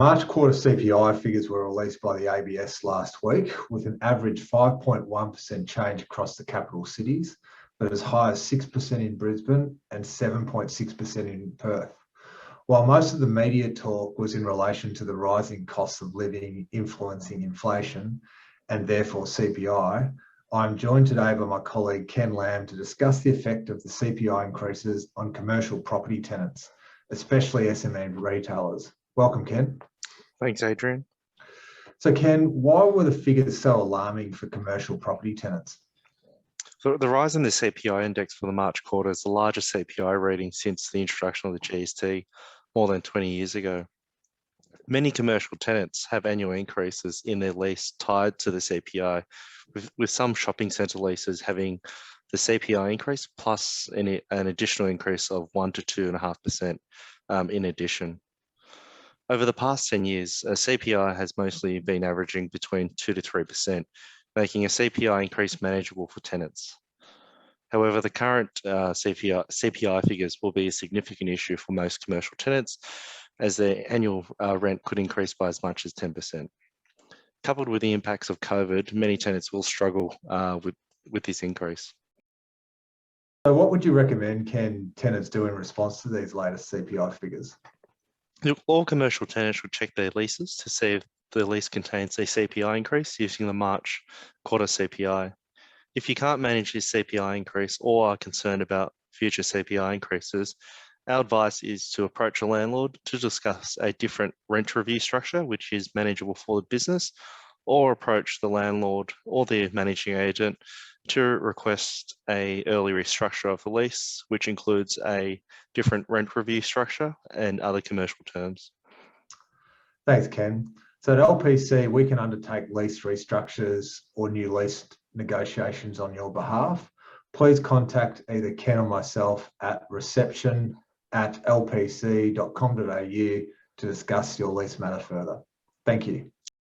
March quarter CPI figures were released by the ABS last week, with an average 5.1% change across the capital cities, but as high as 6% in Brisbane and 7.6% in Perth. While most of the media talk was in relation to the rising costs of living influencing inflation and therefore CPI, I'm joined today by my colleague Ken Lamb to discuss the effect of the CPI increases on commercial property tenants, especially SME retailers. Welcome, Ken. Thanks, Adrian. So, Ken, why were the figures so alarming for commercial property tenants? So the rise in the CPI index for the March quarter is the largest CPI reading since the introduction of the GST more than 20 years ago. Many commercial tenants have annual increases in their lease tied to the CPI, with some shopping centre leases having the CPI increase plus an additional increase of 1 to 2.5% in addition. Over the past 10 years, a CPI has mostly been averaging between 2 to 3%, making a CPI increase manageable for tenants. However, the current CPI figures will be a significant issue for most commercial tenants, as their annual rent could increase by as much as 10%. Coupled with the impacts of COVID, many tenants will struggle with this increase. So what would you recommend, Ken, tenants do in response to these latest CPI figures? All commercial tenants should check their leases to see if the lease contains a CPI increase using the March quarter CPI. If you can't manage this CPI increase or are concerned about future CPI increases, our advice is to approach a landlord to discuss a different rent review structure, which is manageable for the business, or approach the landlord or the managing agent to request an early restructure of the lease, which includes a different rent review structure and other commercial terms. Thanks, Ken. So at LPC, we can undertake lease restructures or new lease negotiations on your behalf. Please contact either Ken or myself at reception@lpc.com.au to discuss your lease matter further. Thank you.